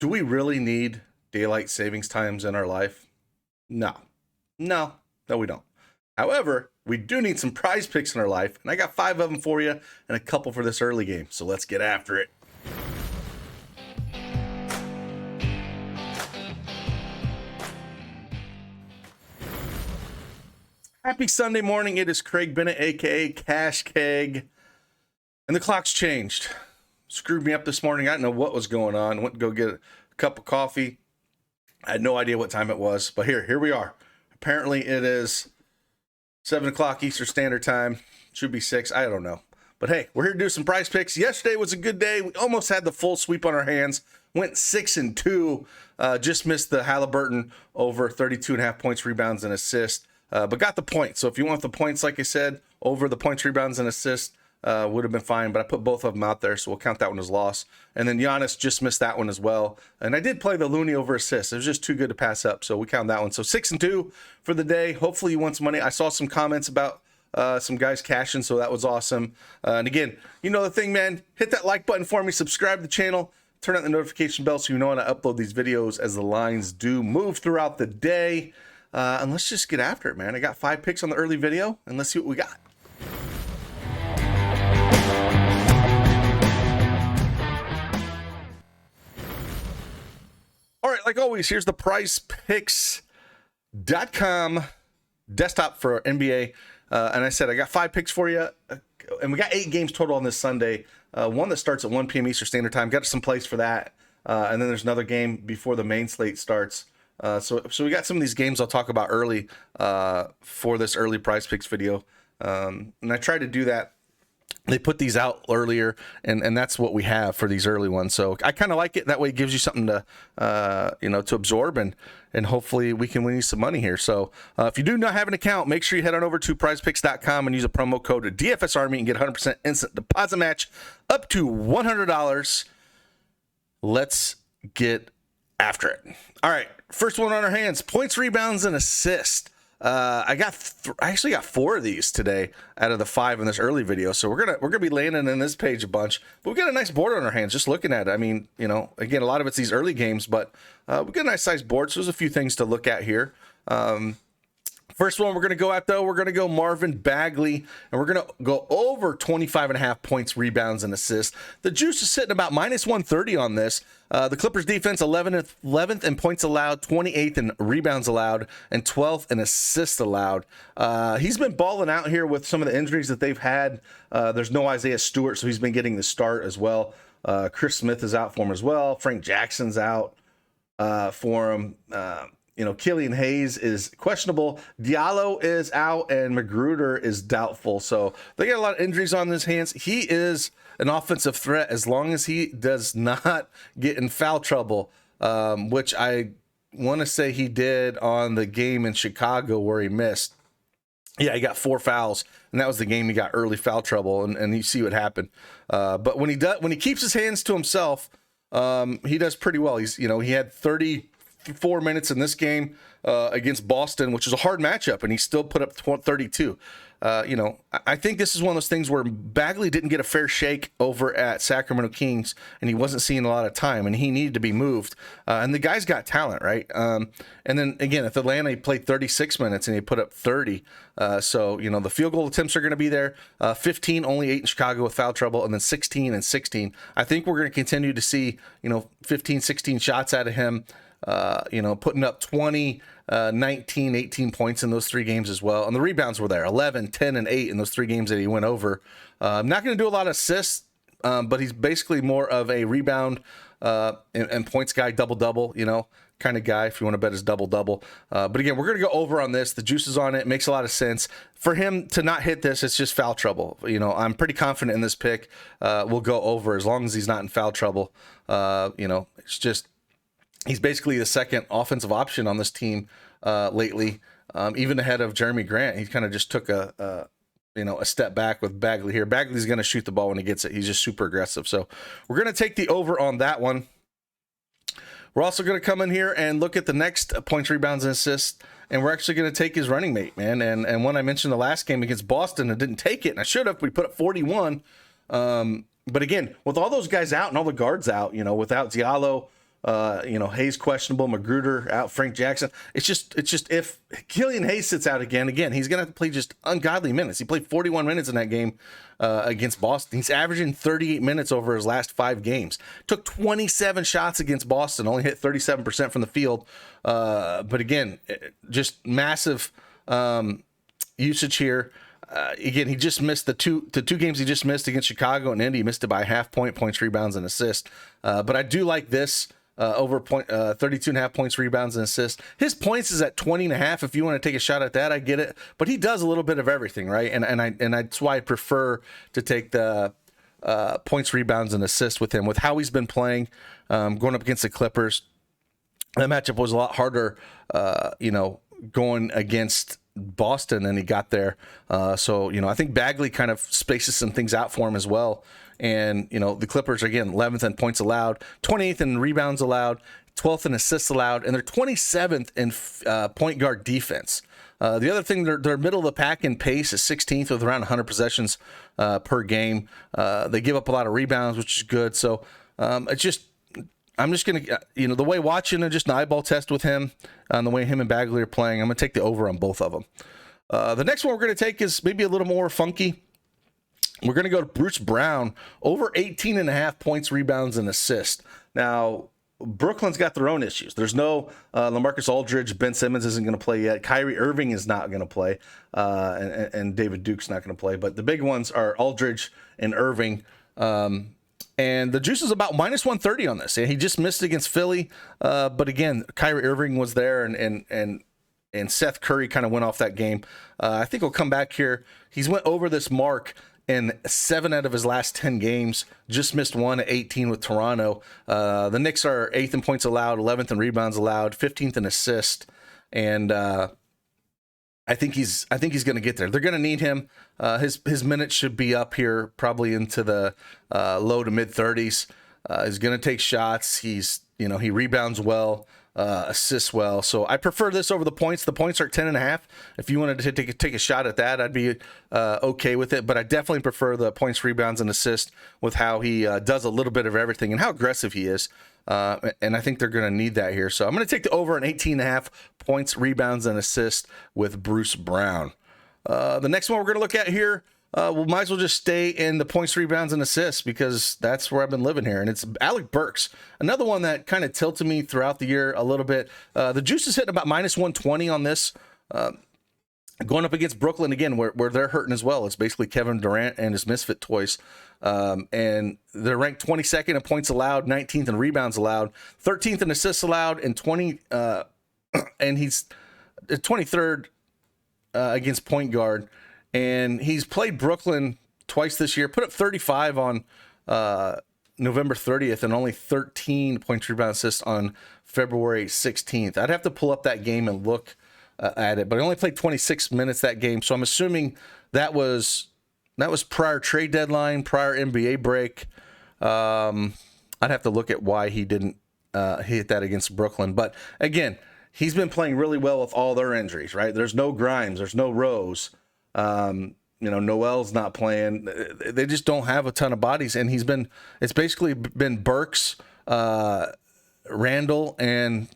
Do we really need daylight savings times in our life? No. No, we don't. However, we do need some prize picks in our life, and I got 5 of them for you and a couple for this early game. So let's get after it. Happy Sunday morning. It is Craig Bennett, aka Cash Keg. And the clock's changed. Screwed me up this morning. I didn't know what was going on. Went to go get a cup of coffee. I had no idea what time it was, but here we are. Apparently it is 7 o'clock Eastern Standard Time. Should be 6. I don't know. But hey, we're here to do some prize picks. Yesterday was a good day. We almost had the full sweep on our hands. Went 6-2. Just missed the Halliburton over 32.5 points, rebounds, and assists. But got the point. So if you want the points, like I said, over the points, rebounds, and assists, would have been fine. But I put both of them out there, so we'll count that one as loss. And then Giannis just missed that one as well. And I did play the Looney over assists. It was just too good to pass up, so we count that one. So 6-2 for the day. Hopefully you won some money. I saw some comments about some guys cashing, so that was awesome. And again, you know the thing, man. Hit that like button for me. Subscribe to the channel. Turn on the notification bell so you know when I upload these videos as the lines do move throughout the day. And let's just get after it, man. I got 5 picks on the early video, and let's see what we got. All right, like always, here's the Prizepicks.com desktop for NBA. And I said I got 5 picks for you, and we got 8 games total on this Sunday. One that starts at 1 p.m. Eastern Standard Time. Got some plays for that. And then there's another game before the main slate starts. So we got some of these games I'll talk about early for this early prize picks video. And I tried to do that. They put these out earlier, and that's what we have for these early ones. So I kind of like it. That way it gives you something to, to absorb, and hopefully we can win you some money here. So if you do not have an account, make sure you head on over to prizepicks.com and use a promo code DFSArmy and get 100% instant deposit match up to $100. Let's get after it. All right, first one on our hands: points, rebounds, and assists. I actually got 4 of these today out of the 5 in this early video, so we're gonna be landing in this page a bunch. But we got a nice board on our hands just looking at it. I mean, again, a lot of it's these early games, but we got a nice sized board, so there's a few things to look at here. First one we're going to go at, though, we're going to go Marvin Bagley, and we're going to go over 25.5 points, rebounds, and assists. The juice is sitting about minus 130 on this. The Clippers defense 11th in points allowed, 28th in rebounds allowed, and 12th in assists allowed. He's been balling out here with some of the injuries that they've had. There's no Isaiah Stewart, so he's been getting the start as well. Chris Smith is out for him as well. Frank Jackson's out for him. Killian Hayes is questionable. Diallo is out, and Magruder is doubtful. So they got a lot of injuries on his hands. He is an offensive threat as long as he does not get in foul trouble, which I want to say he did on the game in Chicago where he missed. Yeah, he got 4 fouls, and that was the game he got early foul trouble, and you see what happened. But when he keeps his hands to himself, he does pretty well. He had 34 minutes in this game against Boston, which is a hard matchup, and he still put up 32. I think this is one of those things where Bagley didn't get a fair shake over at Sacramento Kings, and he wasn't seeing a lot of time, and he needed to be moved. And the guy's got talent, right? And then again, at Atlanta, he played 36 minutes and he put up 30. So the field goal attempts are going to be there. 15, only 8 in Chicago with foul trouble, and then 16 and 16. I think we're going to continue to see 15, 16 shots out of him. Putting up 20, 19, 18 points in those 3 games as well. And the rebounds were there, 11, 10, and 8 in those 3 games that he went over. I'm not going to do a lot of assists, but he's basically more of a rebound and points guy, double-double, kind of guy if you want to bet his double-double. But again, we're going to go over on this. The juice is on it. It makes a lot of sense. For him to not hit this, it's just foul trouble. I'm pretty confident in this pick. We'll go over as long as he's not in foul trouble. It's just... He's basically the second offensive option on this team lately, even ahead of Jeremy Grant. He kind of just took a step back with Bagley here. Bagley's going to shoot the ball when he gets it. He's just super aggressive. So we're going to take the over on that one. We're also going to come in here and look at the next points, rebounds, and assists, and we're actually going to take his running mate, man. And when I mentioned the last game against Boston, I didn't take it, and I should have. We put up 41. But again, with all those guys out and all the guards out, without Diallo, Hayes questionable, Magruder out, Frank Jackson. It's just if Killian Hayes sits out again, he's going to have to play just ungodly minutes. He played 41 minutes in that game against Boston. He's averaging 38 minutes over his last 5 games. Took 27 shots against Boston, only hit 37% from the field. But again, just massive usage here. Again, he just missed the two games he just missed against Chicago and Indy. He missed it by a half point, points, rebounds, and assists. But I do like this over 32.5 points, rebounds, and assists. His points is at 20.5. If you want to take a shot at that, I get it. But he does a little bit of everything, right? And that's why I prefer to take the points, rebounds, and assists with him. With how he's been playing, going up against the Clippers, that matchup was a lot harder, going against Boston than he got there. So I think Bagley kind of spaces some things out for him as well. And, the Clippers are, again, 11th in points allowed, 28th in rebounds allowed, 12th in assists allowed, and they're 27th in point guard defense. The other thing, they're middle of the pack in pace is 16th with around 100 possessions per game. They give up a lot of rebounds, which is good. So I'm just going to, the way watching and just an eyeball test with him and the way him and Bagley are playing, I'm going to take the over on both of them. The next one we're going to take is maybe a little more funky. We're going to go to Bruce Brown, over 18.5 points, rebounds, and assists. Now, Brooklyn's got their own issues. There's no LaMarcus Aldridge. Ben Simmons isn't going to play yet. Kyrie Irving is not going to play. And David Duke's not going to play. But the big ones are Aldridge and Irving. And the juice is about minus 130 on this. He just missed against Philly. But again, Kyrie Irving was there and Seth Curry kind of went off that game. I think he'll come back here. He's went over this mark in 7 out of his last 10 games. Just missed one at 18 with Toronto. The Knicks are 8th in points allowed, 11th in rebounds allowed, 15th in assists. And I think he's going to get there. They're going to need him. His minutes should be up here, probably into the low to mid 30s. He's going to take shots. He rebounds well, assists well. So I prefer this over the points. The points are 10.5. If you wanted to take a shot at that, I'd be okay with it. But I definitely prefer the points, rebounds, and assists with how he does a little bit of everything and how aggressive he is. And I think they're going to need that here. So I'm going to take the over an 18.5 points, rebounds, and assists with Bruce Brown. The next one we're going to look at here, we might as well just stay in the points, rebounds, and assists because that's where I've been living here. And it's Alec Burks, another one that kind of tilted me throughout the year a little bit. The juice is hitting about minus 120 on this. Going up against Brooklyn again, where they're hurting as well. It's basically Kevin Durant and his misfit toys. And they're ranked 22nd in points allowed, 19th in rebounds allowed, 13th in assists allowed, and and he's 23rd against point guard. And he's played Brooklyn twice this year, put up 35 on November 30th and only 13 points, rebounds, assists on February 16th. I'd have to pull up that game and look at it, but I only played 26 minutes that game. So I'm assuming that was prior trade deadline, prior NBA break. I'd have to look at why he didn't hit that against Brooklyn. But again, he's been playing really well with all their injuries, right? There's no Grimes, there's no Rose. Noel's not playing. They just don't have a ton of bodies, and it's basically been Burks, Randle, and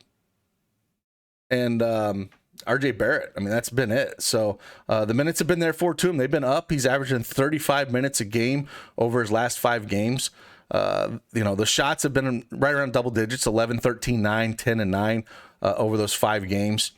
RJ Barrett. I mean, that's been it. So the minutes have been there for him. They've been up. He's averaging 35 minutes a game over his last 5 games. The shots have been right around double digits, 11, 13, 9, 10, and 9 over those 5 games.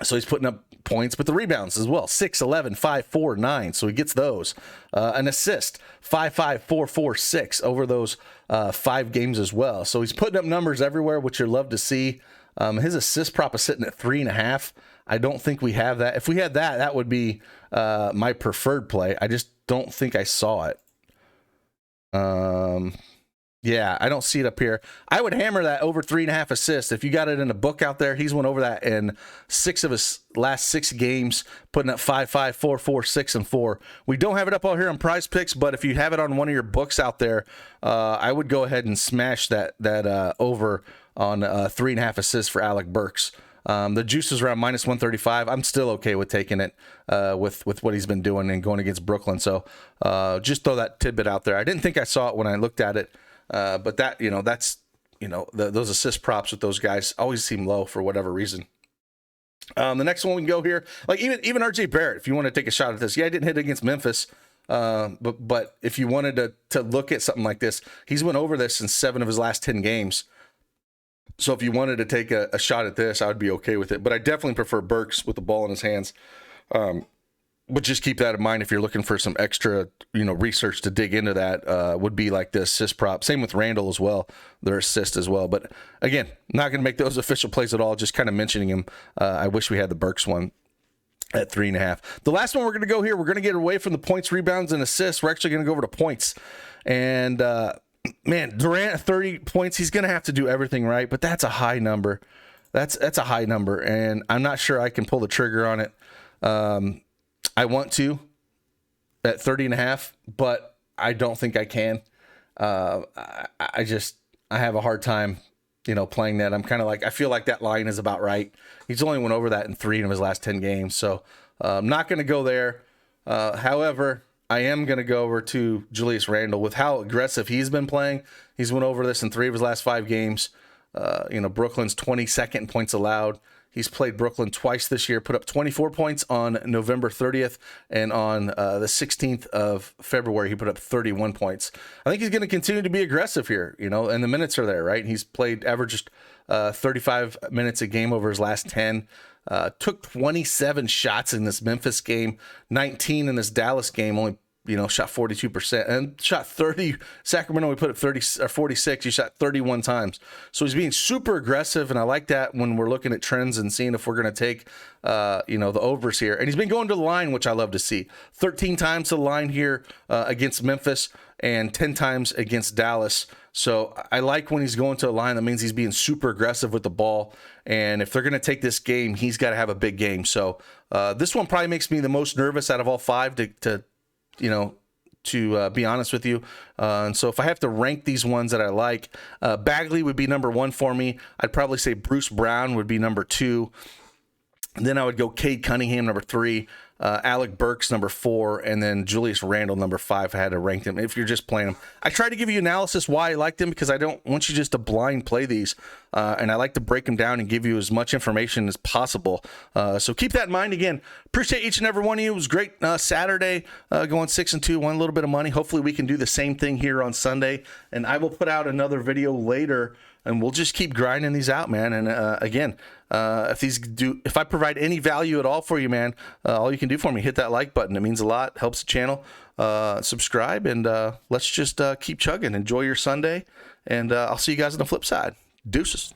So he's putting up points, but the rebounds as well, 6, 11, 5, 4, 9. So he gets those. An assist, 5, 5, 4, 4, 6 over those 5 games as well. So he's putting up numbers everywhere, which you love to see. His assist prop is sitting at 3.5. I don't think we have that. If we had that, that would be my preferred play. I just don't think I saw it. Yeah, I don't see it up here. I would hammer that over 3.5 assists. If you got it in a book out there, he's went over that in 6 of his last 6 games, putting up 5, 5, 4, 4, 6, and 4. We don't have it up out here on Prizepicks, but if you have it on one of your books out there, I would go ahead and smash that over on 3.5 assists for Alec Burks. The juice is around minus 135. I'm still okay with taking it with what he's been doing and going against Brooklyn. So just throw that tidbit out there. I didn't think I saw it when I looked at it. But that, that's those assist props with those guys always seem low for whatever reason. The next one we can go here, like even RJ Barrett, if you want to take a shot at this. Yeah, I didn't hit against Memphis. But if you wanted to look at something like this, he's went over this in 7 of his last 10 games. So if you wanted to take a shot at this, I would be okay with it. But I definitely prefer Burks with the ball in his hands. But just keep that in mind if you're looking for some extra, research to dig into that. Would be like the assist prop. Same with Randle as well, their assist as well. But again, not going to make those official plays at all. Just kind of mentioning him. I wish we had the Burks one at 3.5. The last one we're going to go here, we're going to get away from the points, rebounds, and assists. We're actually going to go over to points. And, man, Durant at 30 points, he's going to have to do everything right, but that's a high number. That's a high number, and I'm not sure I can pull the trigger on it. I want to at 30.5, but I don't think I can. I have a hard time playing that. I'm kind of like, I feel like that line is about right. He's only went over that in 3 of his last 10 games. So I'm not going to go there. However, I am going to go over to Julius Randle with how aggressive he's been playing. He's went over this in 3 of his last 5 games. Brooklyn's 22nd in points allowed. He's played Brooklyn twice this year, put up 24 points on November 30th, and on the 16th of February, he put up 31 points. I think he's going to continue to be aggressive here, and the minutes are there, right? He's averaged 35 minutes a game over his last 10, took 27 shots in this Memphis game, 19 in this Dallas game, only shot 42%, and shot 30. Sacramento, we put up 30 or 46. He shot 31 times. So he's being super aggressive, and I like that when we're looking at trends and seeing if we're going to take, the overs here. And he's been going to the line, which I love to see. 13 times to the line here against Memphis, and 10 times against Dallas. So I like when he's going to the line. That means he's being super aggressive with the ball. And if they're going to take this game, he's got to have a big game. So this one probably makes me the most nervous out of all 5 to be honest with you. And so if I have to rank these ones that I like, Bagley would be number 1 for me. I'd probably say Bruce Brown would be number 2. And then I would go Cade Cunningham, number 3, Alec Burks, number 4, and then Julius Randle, number 5, if I had to rank them, if you're just playing them. I try to give you analysis why I like them, because I don't want you just to blind play these, and I like to break them down and give you as much information as possible. So keep that in mind. Again, appreciate each and every one of you. It was great Saturday, going 6-2, won a little bit of money. Hopefully we can do the same thing here on Sunday, and I will put out another video later, and we'll just keep grinding these out, man. And again, if I provide any value at all for you, man, all you can do for me, hit that like button. It means a lot, helps the channel. Subscribe, and let's just keep chugging. Enjoy your Sunday, and I'll see you guys on the flip side. Deuces.